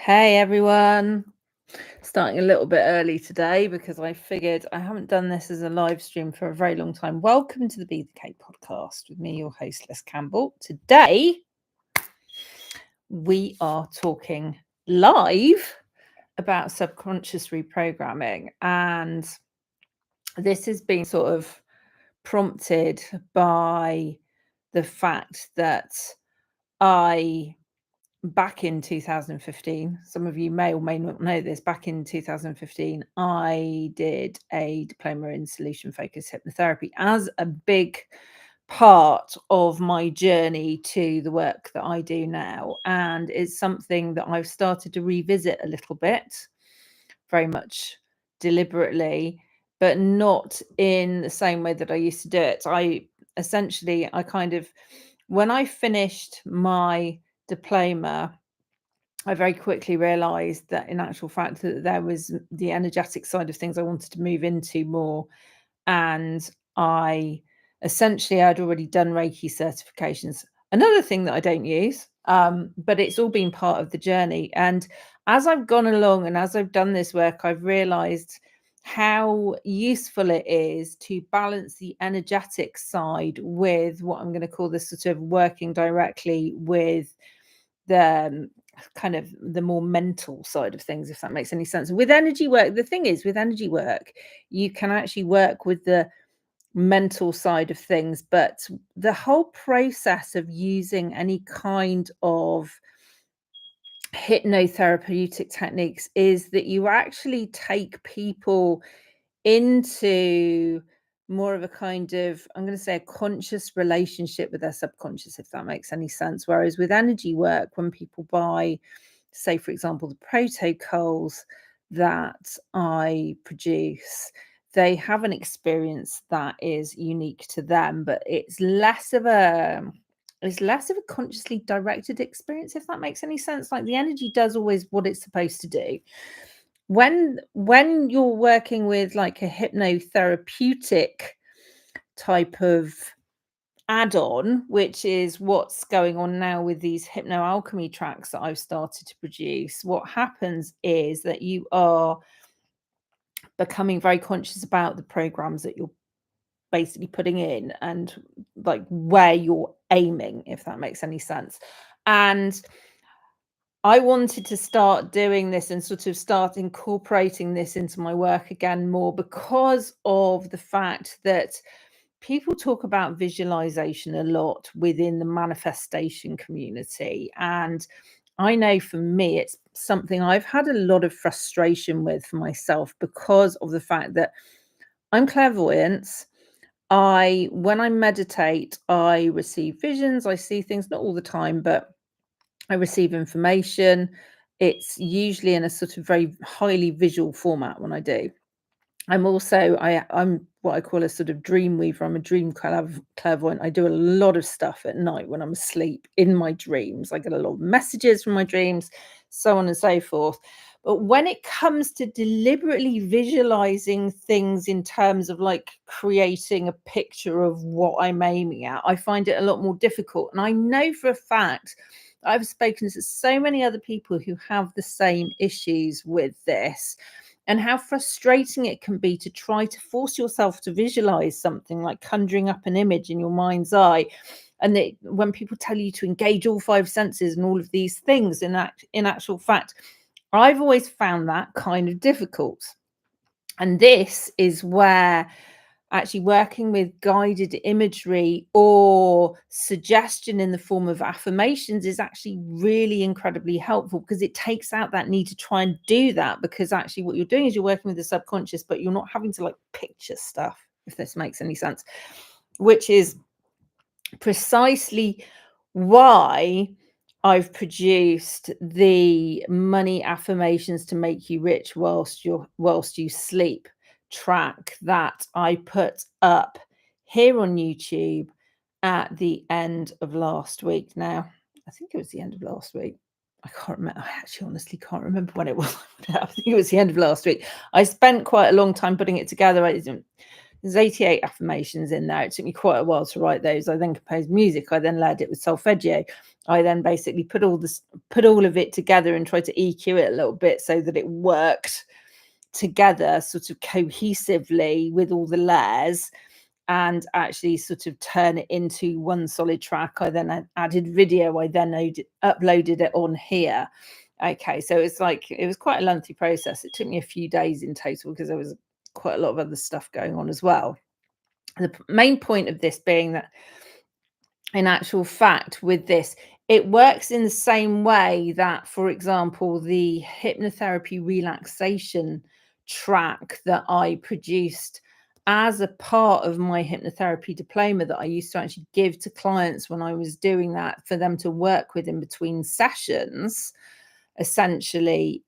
Hey everyone, starting a little bit early today because I figured I haven't done this as a live stream for a very long time. Welcome to the Be the K podcast with me, your host, Les Campbell. Today, we are talking live about subconscious reprogramming, and this has been sort of prompted by the fact that back in 2015, some of you may or may not know this, back in 2015, I did a diploma in solution focused hypnotherapy as a big part of my journey to the work that I do now. And it's something that I've started to revisit a little bit, very much deliberately, but not in the same way that I used to do it. When I finished my diploma, I very quickly realized that in actual fact that there was the energetic side of things I wanted to move into more. And I'd already done Reiki certifications. Another thing that I don't use, but it's all been part of the journey. And as I've gone along and as I've done this work, I've realized how useful it is to balance the energetic side with what I'm going to call this sort of working directly with the kind of the more mental side of things, if that makes any sense. With energy work, the thing is, with energy work, you can actually work with the mental side of things, but the whole process of using any kind of hypnotherapeutic techniques is that you actually take people into more of a kind of, I'm going to say, a conscious relationship with their subconscious, if that makes any sense. Whereas with energy work, when people buy, say, for example, the protocols that I produce, they have an experience that is unique to them, but it's less of a consciously directed experience, if that makes any sense. Like, the energy does always what it's supposed to do. When you're working with like a hypnotherapeutic type of add-on, which is what's going on now with these hypnoalchemy tracks that I've started to produce, what happens is that you are becoming very conscious about the programs that you're basically putting in and like where you're aiming, if that makes any sense. And I wanted to start doing this and sort of start incorporating this into my work again more, because of the fact that people talk about visualization a lot within the manifestation community. And I know for me, it's something I've had a lot of frustration with for myself because of the fact that I'm clairvoyant. When I meditate, I receive visions, I see things, not all the time, but I receive information. It's usually in a sort of very highly visual format when I do. I'm what I call a sort of dream weaver. I'm a dream clairvoyant. I do a lot of stuff at night when I'm asleep in my dreams. I get a lot of messages from my dreams, so on and so forth. But when it comes to deliberately visualizing things in terms of like creating a picture of what I'm aiming at, I find it a lot more difficult. And I know for a fact I've spoken to so many other people who have the same issues with this, and how frustrating it can be to try to force yourself to visualize something, like conjuring up an image in your mind's eye. And when people tell you to engage all five senses and all of these things, in actual fact, I've always found that kind of difficult. And this is where actually working with guided imagery or suggestion in the form of affirmations is actually really incredibly helpful, because it takes out that need to try and do that, because actually what you're doing is you're working with the subconscious, but you're not having to like picture stuff, if this makes any sense, which is precisely why I've produced the money affirmations to make you rich whilst you sleep track that I put up here on YouTube at the end of last week. Now, I think it was the end of last week. I can't remember. I actually honestly can't remember when it was. I think it was the end of last week. I spent quite a long time putting it together. There's There's 88 affirmations in there. It took me quite a while to write those. I then composed music. I then layered it with solfeggio. I then basically put all of it together and tried to EQ it a little bit so that it worked together sort of cohesively with all the layers, and actually sort of turn it into one solid track. I then added video. I then uploaded it on here. Okay, so it's like, it was quite a lengthy process. It took me a few days in total because there was quite a lot of other stuff going on as well. The main point of this being that, in actual fact, with this, it works in the same way that, for example, the hypnotherapy relaxation track that I produced as a part of my hypnotherapy diploma that I used to actually give to clients when I was doing that for them to work with in between sessions. Essentially,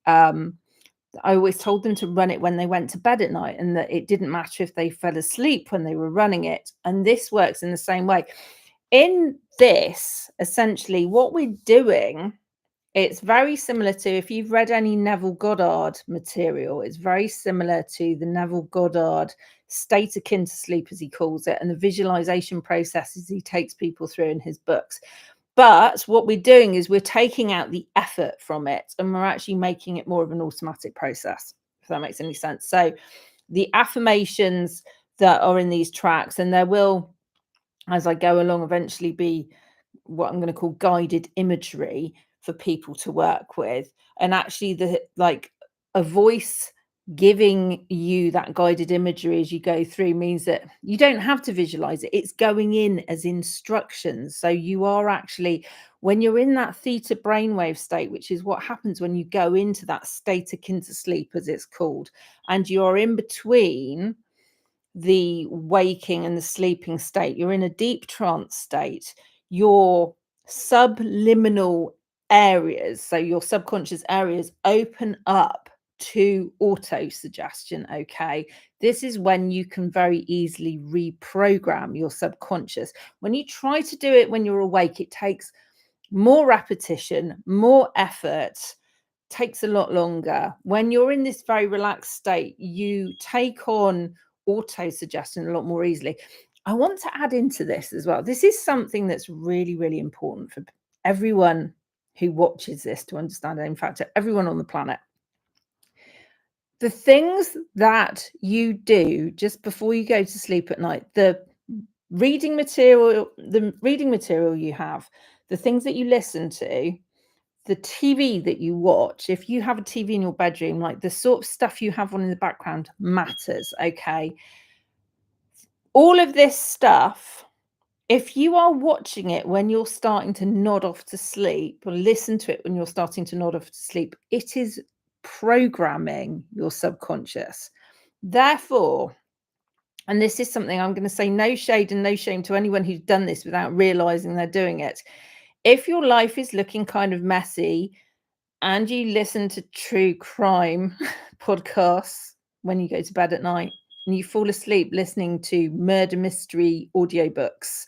I always told them to run it when they went to bed at night, and that it didn't matter if they fell asleep when they were running it. And this works in the same way. In this, essentially, what we're doing, it's very similar to, if you've read any Neville Goddard material, it's very similar to the Neville Goddard state akin to sleep, as he calls it, and the visualization processes he takes people through in his books. But what we're doing is we're taking out the effort from it, and we're actually making it more of an automatic process, if that makes any sense. So the affirmations that are in these tracks, and there will, as I go along, eventually be what I'm going to call guided imagery for people to work with. And actually, a voice giving you that guided imagery as you go through means that you don't have to visualize it. It's going in as instructions. So you are actually, when you're in that theta brainwave state, which is what happens when you go into that state akin to sleep, as it's called, and you're in between the waking and the sleeping state, you're in a deep trance state, your subliminal areas, so your subconscious areas, open up to auto suggestion. Okay, this is when you can very easily reprogram your subconscious. When you try to do it when you're awake, it takes more repetition, more effort, takes a lot longer. When you're in this very relaxed state, you take on auto suggestion a lot more easily. I want to add into this as well. This is something that's really, really important for everyone who watches this to understand. In fact, everyone on the planet. The things that you do just before you go to sleep at night, the reading material you have, the things that you listen to, the TV that you watch, if you have a TV in your bedroom, like the sort of stuff you have on in the background matters. Okay. All of this stuff, if you are watching it when you're starting to nod off to sleep, or listen to it when you're starting to nod off to sleep, it is programming your subconscious. Therefore, and this is something I'm going to say, no shade and no shame to anyone who's done this without realizing they're doing it. If your life is looking kind of messy and you listen to true crime podcasts when you go to bed at night, and you fall asleep listening to murder mystery audiobooks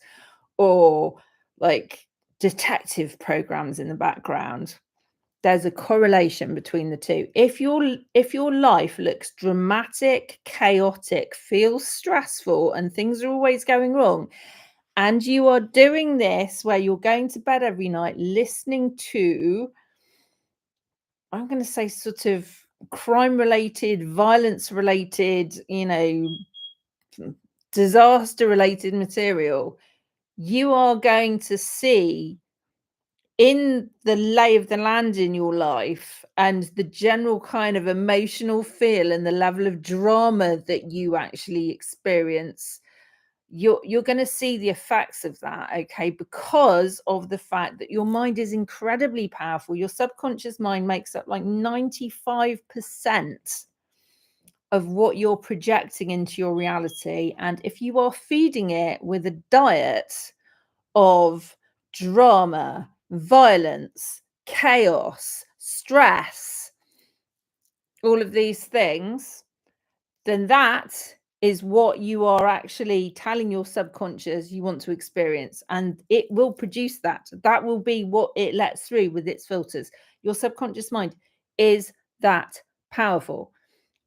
or like detective programs in the background, there's a correlation between the two. If your life looks dramatic, chaotic, feels stressful, and things are always going wrong, and you are doing this where you're going to bed every night listening to, I'm going to say, sort of crime related, violence related, disaster related material, you are going to see in the lay of the land in your life and the general kind of emotional feel and the level of drama that you actually experience, you're going to see the effects of that. Okay, because of the fact that your mind is incredibly powerful. Your subconscious mind makes up like 95% of what you're projecting into your reality. And if you are feeding it with a diet of drama, violence, chaos, stress, all of these things, then that is what you are actually telling your subconscious you want to experience. And it will produce that. That will be what it lets through with its filters. Your subconscious mind is that powerful.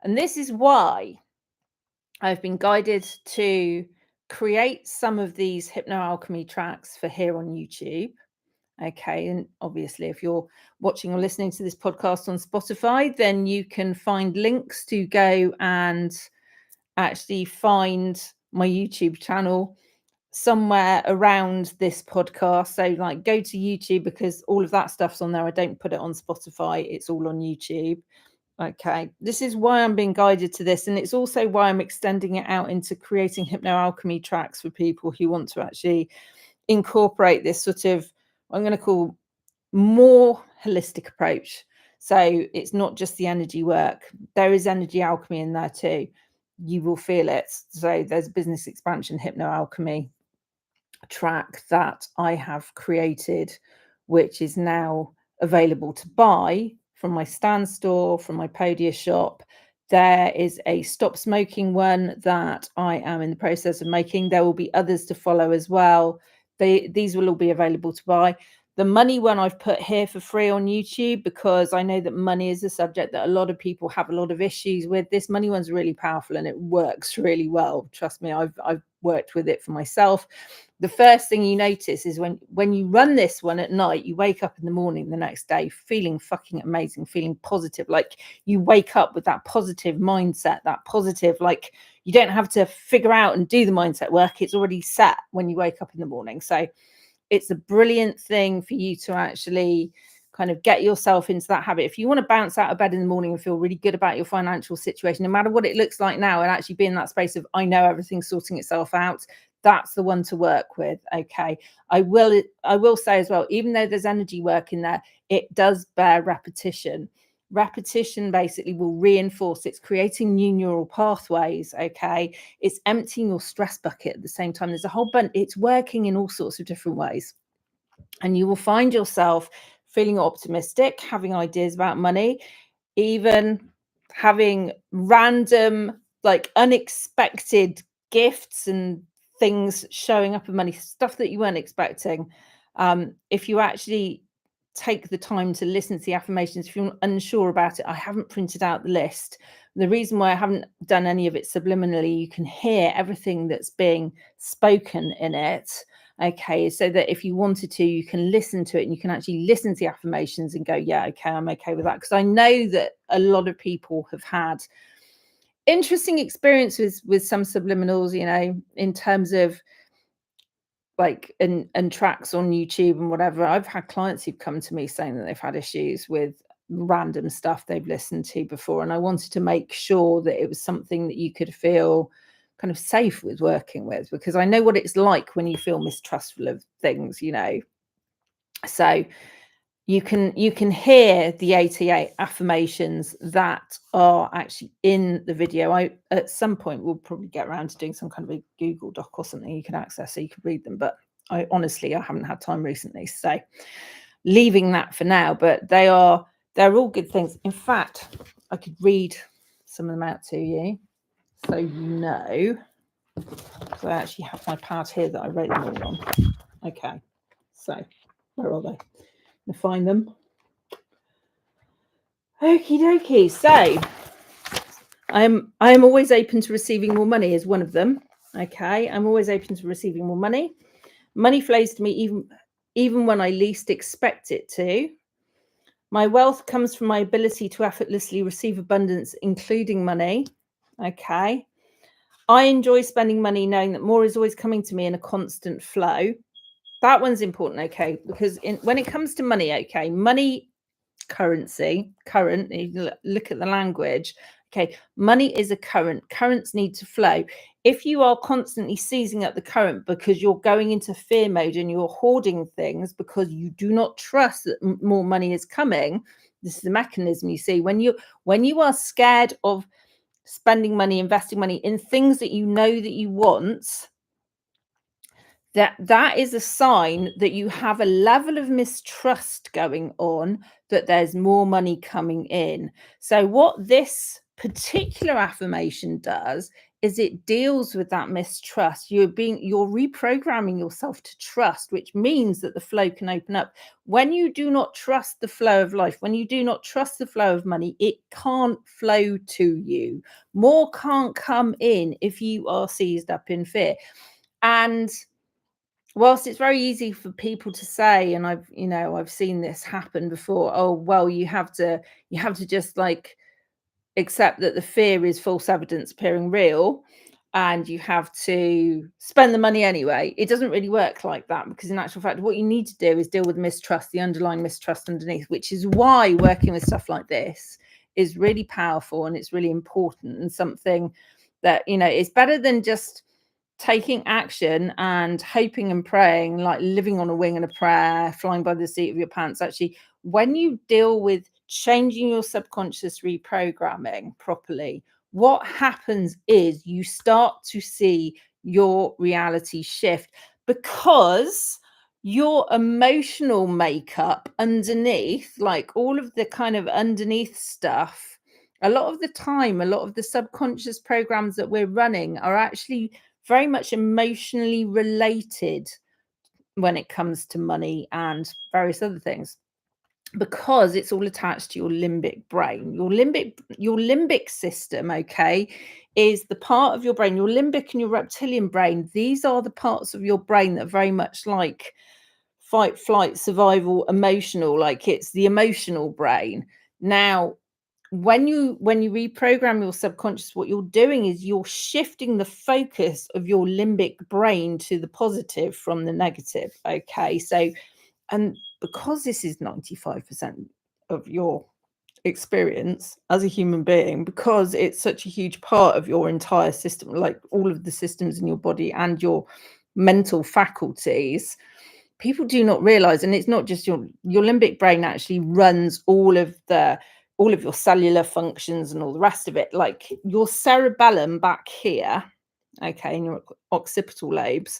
And this is why I've been guided to create some of these hypnoalchemy tracks for here on YouTube. Okay, and obviously, if you're watching or listening to this podcast on Spotify, then you can find links to go and actually find my YouTube channel somewhere around this podcast. So, like, go to YouTube because all of that stuff's on there. I don't put it on Spotify, it's all on YouTube. Okay, this is why I'm being guided to this, and it's also why I'm extending it out into creating hypnoalchemy tracks for people who want to actually incorporate this sort of, I'm going to call, more holistic approach. So it's not just the energy work, there is energy alchemy in there too. You will feel it. So there's business expansion hypnoalchemy track that I have created, which is now available to buy from my Stand store, from my Podia shop. There is a stop smoking one that I am in the process of making. There will be others to follow as well. These will all be available to buy. The money one I've put here for free on YouTube because I know that money is a subject that a lot of people have a lot of issues with. This money one's really powerful and it works really well. Trust me, I've worked with it for myself. The first thing you notice is when you run this one at night, you wake up in the morning the next day feeling fucking amazing, feeling positive. Like you wake up with that positive mindset, that positive, like you don't have to figure out and do the mindset work. It's already set when you wake up in the morning. So it's a brilliant thing for you to actually kind of get yourself into that habit. If you want to bounce out of bed in the morning and feel really good about your financial situation, no matter what it looks like now, and actually be in that space of, I know everything's sorting itself out, that's the one to work with. Okay. I will say as well, even though there's energy work in there, it does bear repetition. Repetition basically will reinforce. It's creating new neural pathways. Okay. It's emptying your stress bucket at the same time. There's a whole bunch, it's working in all sorts of different ways. And you will find yourself feeling optimistic, having ideas about money, even having random, like unexpected gifts and things showing up in money, stuff that you weren't expecting. If you actually take the time to listen to the affirmations, if you're unsure about it, I haven't printed out the list. The reason why I haven't done any of it subliminally, you can hear everything that's being spoken in it. Okay, so that if you wanted to, you can listen to it and you can actually listen to the affirmations and go, yeah, okay, I'm okay with that. Because I know that a lot of people have had interesting experiences with some subliminals, you know, in terms of like and tracks on YouTube and whatever. I've had clients who've come to me saying that they've had issues with random stuff they've listened to before, and I wanted to make sure that it was something that you could feel kind of safe with working with, because I know what it's like when you feel mistrustful of things, you know. So you can hear the 88 affirmations that are actually in the video. I at some point will probably get around to doing some kind of a Google Doc or something you can access so you can read them, but I haven't had time recently, so leaving that for now. But they're all good things. In fact, I could read some of them out to you so you know, because I actually have my pad here that I wrote them all on. Okay, so where are they? To find them. Okie dokie. So I am always open to receiving more money is one of them. Okay, I'm always open to receiving more money. Money flows to me even when I least expect it to. My wealth comes from my ability to effortlessly receive abundance, including money. Okay. I enjoy spending money knowing that more is always coming to me in a constant flow. That one's important, okay, because when it comes to money, okay, money, currency, current, you look at the language, okay, money is a current. Currents need to flow. If you are constantly seizing up the current because you're going into fear mode and you're hoarding things because you do not trust that more money is coming, this is the mechanism you see. When you are scared of spending money, investing money in things that you know that you want, that is a sign that you have a level of mistrust going on, that there's more money coming in. So what this particular affirmation does is it deals with that mistrust. You're reprogramming yourself to trust, which means that the flow can open up. When you do not trust the flow of life, when you do not trust the flow of money, it can't flow to you. More can't come in if you are seized up in fear. And whilst it's very easy for people to say, and I've seen this happen before, oh well, you have to just like accept that the fear is false evidence appearing real, and you have to spend the money anyway. It doesn't really work like that, because in actual fact, what you need to do is deal with mistrust, the underlying mistrust underneath, which is why working with stuff like this is really powerful, and it's really important, and something that, is better than just taking action and hoping and praying, like living on a wing and a prayer, flying by the seat of your pants. Actually, when you deal with changing your subconscious reprogramming properly, what happens is you start to see your reality shift, because your emotional makeup underneath, like all of the kind of underneath stuff, a lot of the time, a lot of the subconscious programs that we're running are actually very much emotionally related when it comes to money and various other things, because it's all attached to your limbic brain. Your limbic system, okay, is the part of your brain, your limbic and your reptilian brain. These are the parts of your brain that are very much like fight, flight, survival, emotional, like it's the emotional brain. Now, when you reprogram your subconscious, what you're doing is you're shifting the focus of your limbic brain to the positive from the negative. Okay, so, and because this is 95% of your experience as a human being, because it's such a huge part of your entire system, like all of the systems in your body and your mental faculties, people do not realize, and it's not just your limbic brain actually runs all of your cellular functions and all the rest of it. Like your cerebellum back here, okay, in your occipital lobes,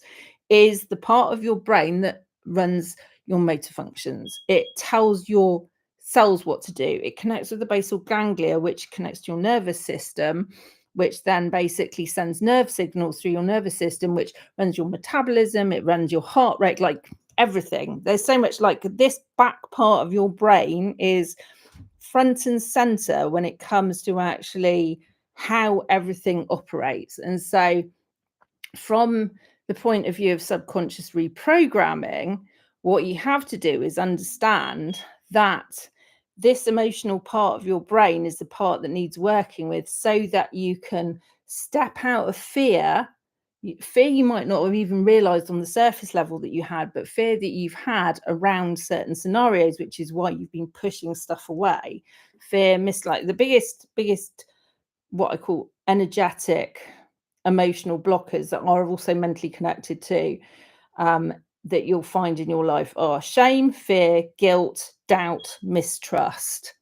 is the part of your brain that runs your motor functions. It tells your cells what to do. It connects with the basal ganglia, which connects to your nervous system, which then basically sends nerve signals through your nervous system, which runs your metabolism, it runs your heart rate, like everything. There's so much, like this back part of your brain is front and center when it comes to actually how everything operates. And so from the point of view of subconscious reprogramming, what you have to do is understand that this emotional part of your brain is the part that needs working with, so that you can step out of fear. Fear you might not have even realized on the surface level that you had, but fear that you've had around certain scenarios, which is why you've been pushing stuff away. Fear, like the biggest what I call energetic emotional blockers that are also mentally connected to, that you'll find in your life, are shame, fear, guilt, doubt, mistrust,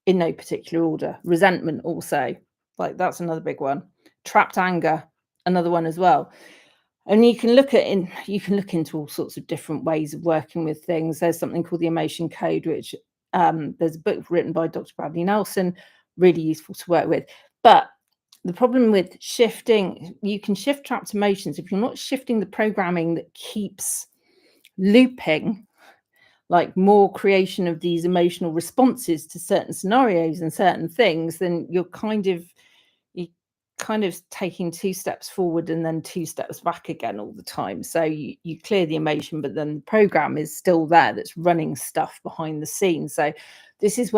in no particular order. Resentment also, like that's another big one. Trapped anger, another one as well. And you can look into all sorts of different ways of working with things. There's something called the emotion code, which there's a book written by Dr. Bradley Nelson, really useful to work with. But the problem with shifting, you can shift trapped emotions if you're not shifting the programming that keeps looping, like more creation of these emotional responses to certain scenarios and certain things. Then you're kind of taking 2 steps forward and then 2 steps back again all the time. So you clear the emotion, but then the program is still there that's running stuff behind the scenes. So this is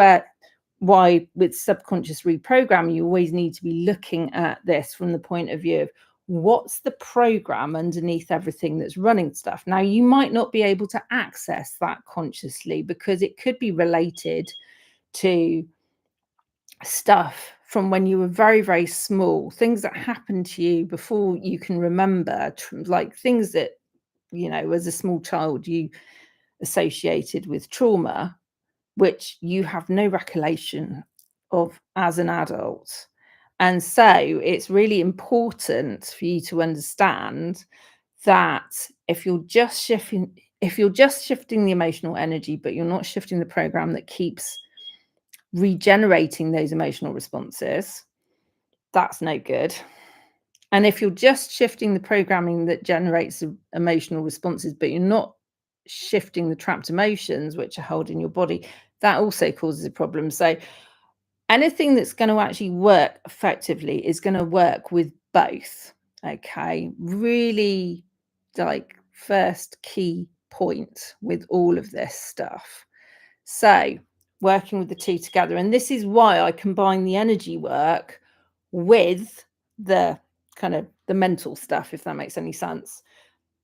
why with subconscious reprogramming, you always need to be looking at this from the point of view of what's the program underneath everything that's running stuff. Now, you might not be able to access that consciously, because it could be related to stuff from when you were very, very small, things that happened to you before you can remember, like things that, as a small child, you associated with trauma, which you have no recollection of as an adult. And so it's really important for you to understand that if you're just shifting the emotional energy, but you're not shifting the program that keeps regenerating those emotional responses, that's no good. And if you're just shifting the programming that generates emotional responses, but you're not shifting the trapped emotions which are held in your body, that also causes a problem. So anything that's going to actually work effectively is going to work with both. Okay, really, like, first key point with all of this stuff. So working with the two together, and this is why I combine the energy work with the kind of the mental stuff, if that makes any sense.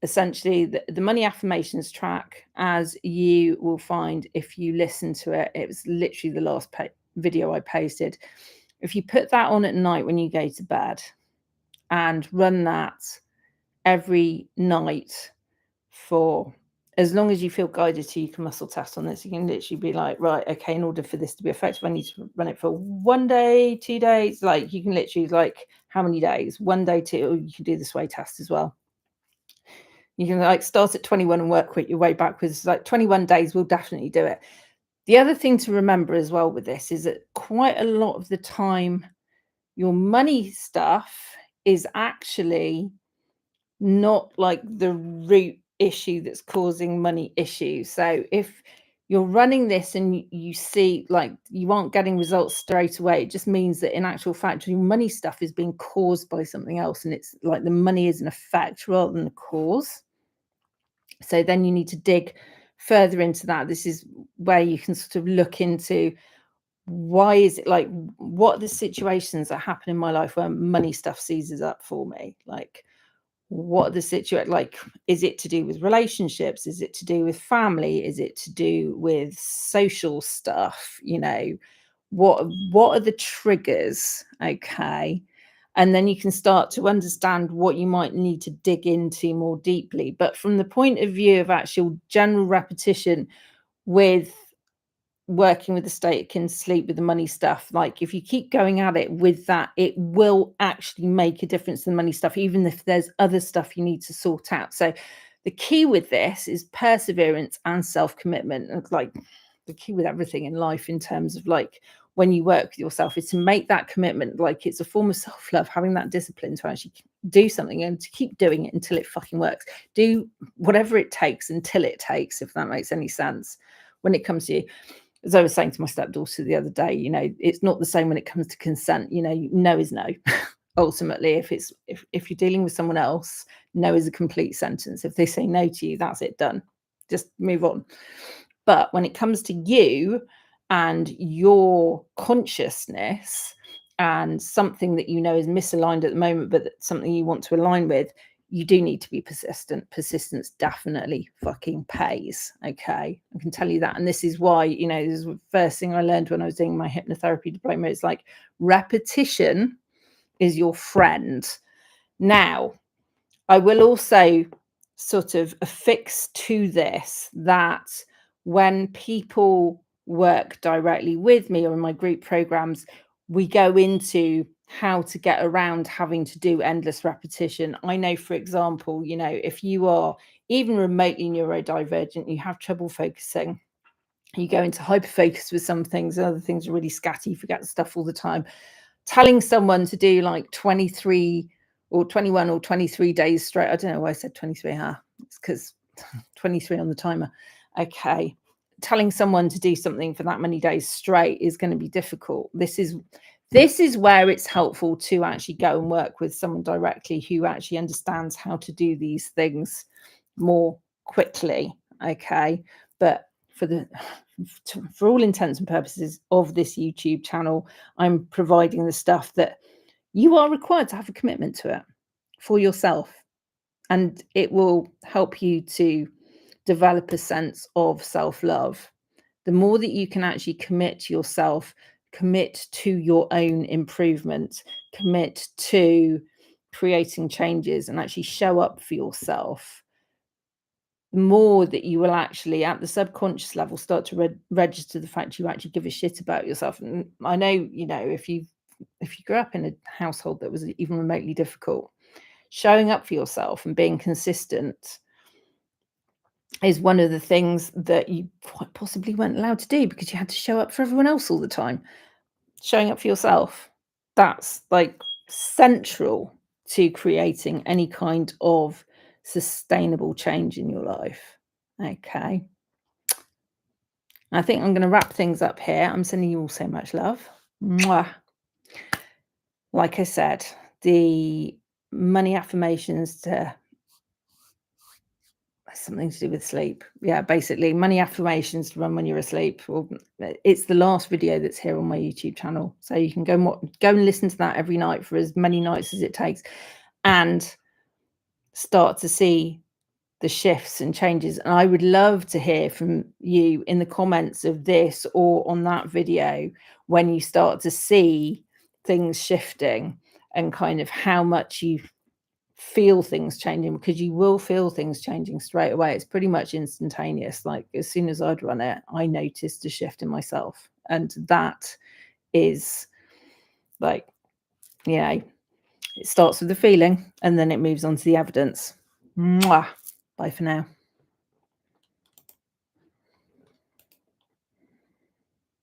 Essentially, the money affirmations track, as you will find if you listen to it, it was literally the last video I posted. If you put that on at night when you go to bed and run that every night for as long as you feel guided to, you can muscle test on this. You can literally be like, right, okay, in order for this to be effective, I need to run it for 1 day, 2 days. Like, you can literally, like, how many days? 1 day, 2, or you can do the sway test as well. You can, like, start at 21 and work your way backwards. Like, 21 days will definitely do it. The other thing to remember as well with this is that quite a lot of the time, your money stuff is actually not like the root issue that's causing money issues. So if you're running this and you see like you aren't getting results straight away, it just means that in actual fact your money stuff is being caused by something else, and it's like the money is an effect rather than a cause. So then you need to dig further into that. This is where you can sort of look into, why is it, like, what are the situations that happen in my life where money stuff seizes up for me? Like, what are the situation, like, is it to do with relationships? Is it to do with family? Is it to do with social stuff? What are the triggers? Okay. And then you can start to understand what you might need to dig into more deeply. But from the point of view of actual general repetition with working with the state can sleep with the money stuff, like, if you keep going at it with that, it will actually make a difference in the money stuff, even if there's other stuff you need to sort out. So the key with this is perseverance and self-commitment. And like, the key with everything in life in terms of, like, when you work with yourself, is to make that commitment. Like, it's a form of self-love, having that discipline to actually do something and to keep doing it until it fucking works. Do whatever it takes until it takes, if that makes any sense when it comes to you. As I was saying to my stepdaughter the other day, it's not the same when it comes to consent. No is no. Ultimately, if you're dealing with someone else, no is a complete sentence. If they say no to you, that's it, done. Just move on. But when it comes to you and your consciousness and something that is misaligned at the moment, but that's something you want to align with, you do need to be persistent. Persistence definitely fucking pays. Okay. I can tell you that. And this is why, this is the first thing I learned when I was doing my hypnotherapy diploma. It's like, repetition is your friend. Now, I will also sort of affix to this that when people work directly with me or in my group programs, we go into how to get around having to do endless repetition. I know, for example, if you are even remotely neurodivergent, you have trouble focusing, you go into hyperfocus with some things, and other things are really scatty, you forget stuff all the time. Telling someone to do like 23 or 21 or 23 days straight, I don't know why I said 23, it's because 23 on the timer. Okay. Telling someone to do something for that many days straight is going to be difficult. This is where it's helpful to actually go and work with someone directly who actually understands how to do these things more quickly. Okay. But for all intents and purposes of this YouTube channel, I'm providing the stuff that you are required to have a commitment to it for yourself. And it will help you to develop a sense of self-love. The more that you can actually commit to yourself, commit to your own improvement, commit to creating changes and actually show up for yourself, the more that you will actually, at the subconscious level, start to register the fact you actually give a shit about yourself. And I know, if you grew up in a household that was even remotely difficult, showing up for yourself and being consistent is one of the things that you quite possibly weren't allowed to do because you had to show up for everyone else all the time. Showing up for yourself, that's like central to creating any kind of sustainable change in your life. Okay. I think I'm going to wrap things up here. I'm sending you all so much love. Mwah. Like I said, the money affirmations to something to do with sleep. Yeah, basically money affirmations to run when you're asleep. Well, it's the last video that's here on my YouTube channel. So you can go and listen to that every night for as many nights as it takes and start to see the shifts and changes. And I would love to hear from you in the comments of this or on that video when you start to see things shifting and kind of how much you feel things changing, because you will feel things changing straight away. It's pretty much instantaneous. Like as soon as I'd run it, I noticed a shift in myself. And that is like, it starts with the feeling and then it moves on to the evidence. Mwah. Bye for now.